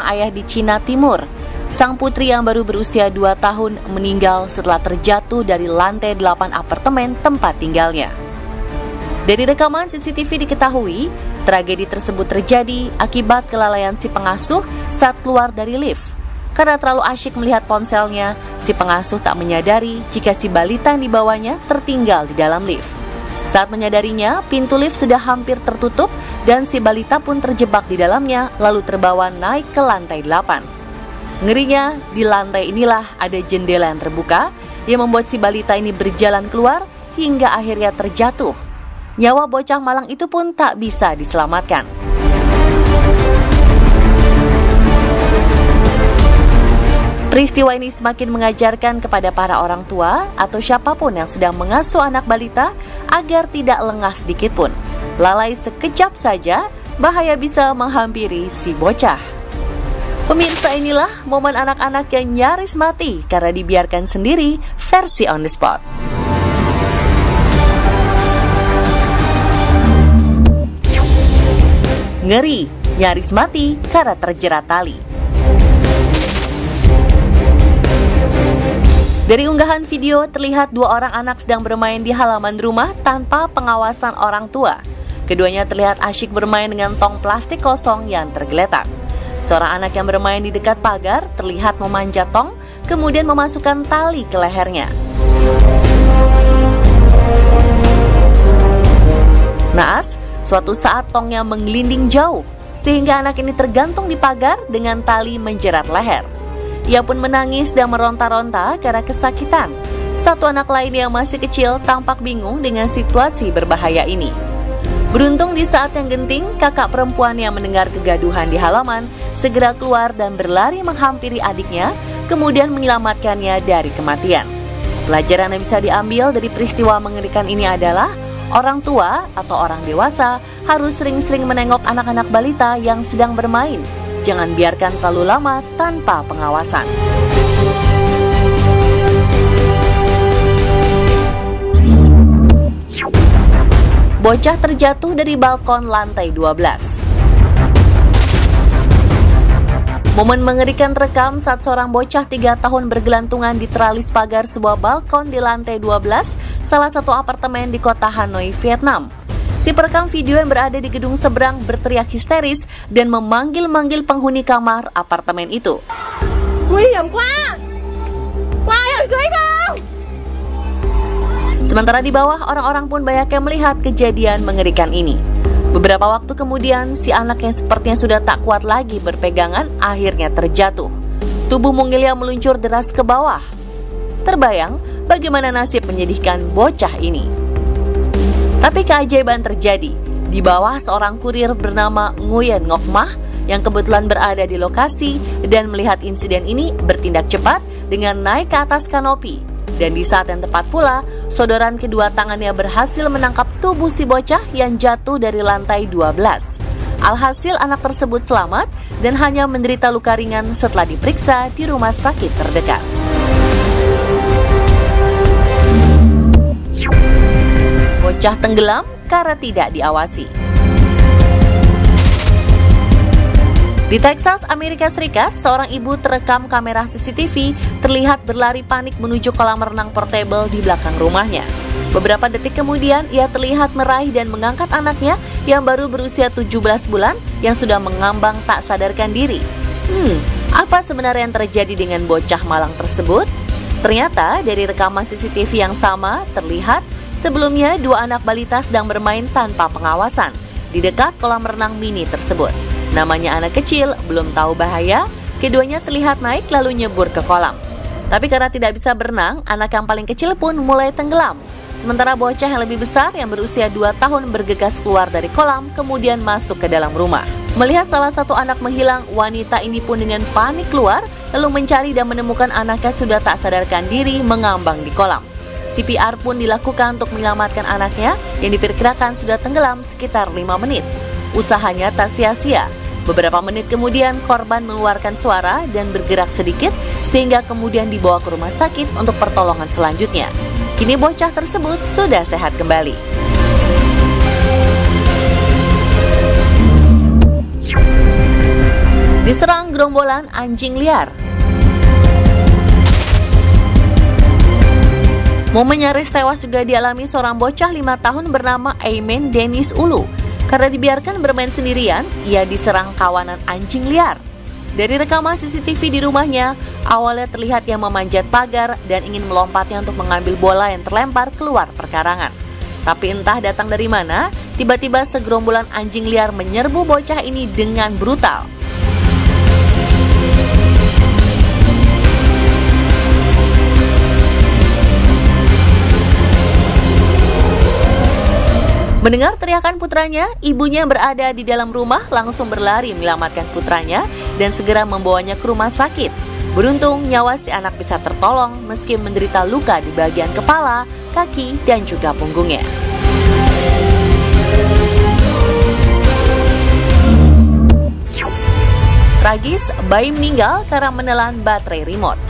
ayah di Cina Timur. Sang putri yang baru berusia 2 tahun meninggal setelah terjatuh dari lantai 8 apartemen tempat tinggalnya. Dari rekaman CCTV diketahui, tragedi tersebut terjadi akibat kelalaian si pengasuh saat keluar dari lift. Karena terlalu asyik melihat ponselnya, si pengasuh tak menyadari jika si balita yang dibawanya tertinggal di dalam lift. Saat menyadarinya, pintu lift sudah hampir tertutup dan si balita pun terjebak di dalamnya lalu terbawa naik ke lantai 8. Ngerinya, di lantai inilah ada jendela yang terbuka yang membuat si balita ini berjalan keluar hingga akhirnya terjatuh. Nyawa bocah malang itu pun tak bisa diselamatkan. Peristiwa ini semakin mengajarkan kepada para orang tua atau siapapun yang sedang mengasuh anak balita agar tidak lengah sedikit pun. Lalai sekejap saja, bahaya bisa menghampiri si bocah. Pemirsa, inilah momen anak-anak yang nyaris mati karena dibiarkan sendiri versi on the spot. Ngeri, nyaris mati karena terjerat tali. Dari unggahan video terlihat 2 orang anak sedang bermain di halaman rumah tanpa pengawasan orang tua. Keduanya terlihat asyik bermain dengan tong plastik kosong yang tergeletak. Seorang anak yang bermain di dekat pagar terlihat memanjat tong, kemudian memasukkan tali ke lehernya. Naas, suatu saat tongnya menggelinding jauh, sehingga anak ini tergantung di pagar dengan tali menjerat leher. Ia pun menangis dan meronta-ronta karena kesakitan. Satu anak lain yang masih kecil tampak bingung dengan situasi berbahaya ini. Beruntung di saat yang genting, kakak perempuan yang mendengar kegaduhan di halaman segera keluar dan berlari menghampiri adiknya, kemudian menyelamatkannya dari kematian. Pelajaran yang bisa diambil dari peristiwa mengerikan ini adalah orang tua atau orang dewasa harus sering-sering menengok anak-anak balita yang sedang bermain. Jangan biarkan terlalu lama tanpa pengawasan. Bocah terjatuh dari balkon lantai 12. Momen mengerikan terekam saat seorang bocah 3 tahun bergelantungan di teralis pagar sebuah balkon di lantai 12, salah satu apartemen di kota Hanoi, Vietnam. Si perekam video yang berada di gedung seberang berteriak histeris dan memanggil-manggil penghuni kamar apartemen itu. Sementara di bawah, orang-orang pun banyak yang melihat kejadian mengerikan ini. Beberapa waktu kemudian, si anak yang sepertinya sudah tak kuat lagi berpegangan akhirnya terjatuh. Tubuh mungilnya meluncur deras ke bawah. Terbayang bagaimana nasib menyedihkan bocah ini. Tapi keajaiban terjadi. Di bawah, seorang kurir bernama Nguyen Ngoc Mah yang kebetulan berada di lokasi dan melihat insiden ini bertindak cepat dengan naik ke atas kanopi. Dan di saat yang tepat pula, sodoran kedua tangannya berhasil menangkap tubuh si bocah yang jatuh dari lantai 12. Alhasil anak tersebut selamat dan hanya menderita luka ringan setelah diperiksa di rumah sakit terdekat. Bocah tenggelam karena tidak diawasi. Di Texas, Amerika Serikat, seorang ibu terekam kamera CCTV terlihat berlari panik menuju kolam renang portable di belakang rumahnya. Beberapa detik kemudian, ia terlihat meraih dan mengangkat anaknya yang baru berusia 17 bulan yang sudah mengambang tak sadarkan diri. Apa sebenarnya yang terjadi dengan bocah malang tersebut? Ternyata dari rekaman CCTV yang sama terlihat sebelumnya 2 anak balita sedang bermain tanpa pengawasan di dekat kolam renang mini tersebut. Namanya anak kecil, belum tahu bahaya, keduanya terlihat naik lalu nyebur ke kolam. Tapi karena tidak bisa berenang, anak yang paling kecil pun mulai tenggelam. Sementara bocah yang lebih besar yang berusia 2 tahun bergegas keluar dari kolam, kemudian masuk ke dalam rumah. Melihat salah satu anak menghilang, wanita ini pun dengan panik keluar, lalu mencari dan menemukan anaknya sudah tak sadarkan diri mengambang di kolam. CPR pun dilakukan untuk menyelamatkan anaknya yang diperkirakan sudah tenggelam sekitar 5 menit. Usahanya tak sia-sia. Beberapa menit kemudian korban mengeluarkan suara dan bergerak sedikit sehingga kemudian dibawa ke rumah sakit untuk pertolongan selanjutnya. Kini bocah tersebut sudah sehat kembali. Diserang gerombolan anjing liar. Momen nyaris tewas juga dialami seorang bocah 5 tahun bernama Aimen Dennis Ulu. Karena dibiarkan bermain sendirian, ia diserang kawanan anjing liar. Dari rekaman CCTV di rumahnya, awalnya terlihat ia memanjat pagar dan ingin melompatnya untuk mengambil bola yang terlempar keluar perkarangan. Tapi entah datang dari mana, tiba-tiba segerombolan anjing liar menyerbu bocah ini dengan brutal. Mendengar teriakan putranya, ibunya berada di dalam rumah langsung berlari menyelamatkan putranya dan segera membawanya ke rumah sakit. Beruntung nyawa si anak bisa tertolong meski menderita luka di bagian kepala, kaki, dan juga punggungnya. Tragis, bayi meninggal karena menelan baterai remote.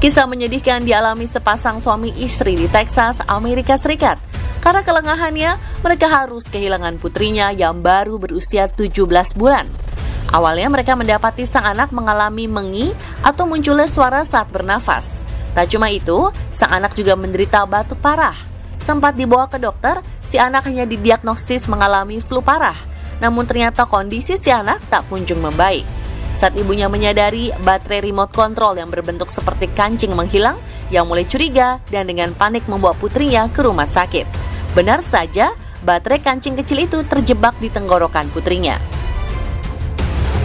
Kisah menyedihkan dialami sepasang suami istri di Texas, Amerika Serikat. Karena kelengahannya, mereka harus kehilangan putrinya yang baru berusia 17 bulan. Awalnya mereka mendapati sang anak mengalami mengi atau munculnya suara saat bernafas. Tak cuma itu, sang anak juga menderita batuk parah. Sempat dibawa ke dokter, si anak hanya didiagnosis mengalami flu parah. Namun ternyata kondisi si anak tak kunjung membaik. Saat ibunya menyadari baterai remote control yang berbentuk seperti kancing menghilang, yang mulai curiga dan dengan panik membawa putrinya ke rumah sakit. Benar saja, baterai kancing kecil itu terjebak di tenggorokan putrinya.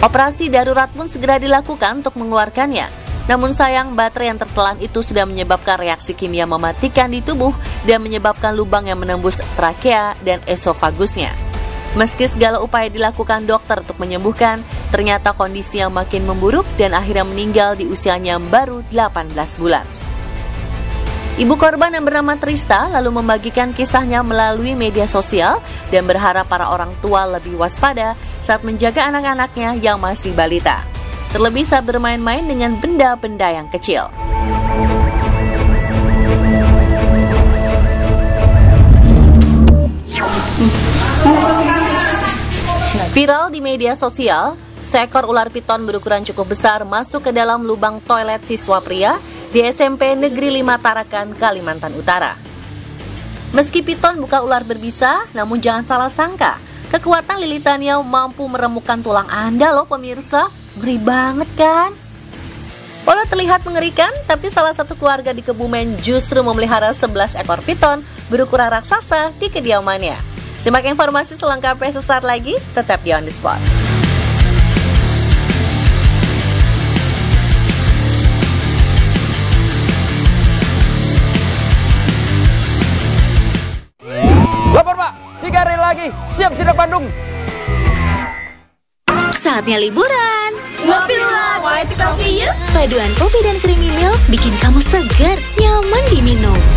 Operasi darurat pun segera dilakukan untuk mengeluarkannya. Namun sayang, baterai yang tertelan itu sudah menyebabkan reaksi kimia mematikan di tubuh dan menyebabkan lubang yang menembus trakea dan esofagusnya. Meski segala upaya dilakukan dokter untuk menyembuhkan, ternyata kondisi yang makin memburuk dan akhirnya meninggal di usianya yang baru 18 bulan. Ibu korban yang bernama Trista lalu membagikan kisahnya melalui media sosial dan berharap para orang tua lebih waspada saat menjaga anak-anaknya yang masih balita. Terlebih saat bermain-main dengan benda-benda yang kecil. Viral di media sosial, seekor ular piton berukuran cukup besar masuk ke dalam lubang toilet siswa pria di SMP Negeri 5 Tarakan, Kalimantan Utara. Meski piton bukan ular berbisa, namun jangan salah sangka, kekuatan lilitannya mampu meremukkan tulang Anda loh pemirsa. Ngeri banget kan? Walau terlihat mengerikan, tapi salah satu keluarga di Kebumen justru memelihara 11 ekor piton berukuran raksasa di kediamannya. Simak informasi selengkapnya sesaat lagi, tetap di On The Spot. Lapor Pak, 3 hari lagi, siap sidak Bandung. Saatnya liburan. Ngopi lah, White Coffee yuk. Paduan kopi dan creamy milk bikin kamu segar, nyaman diminum.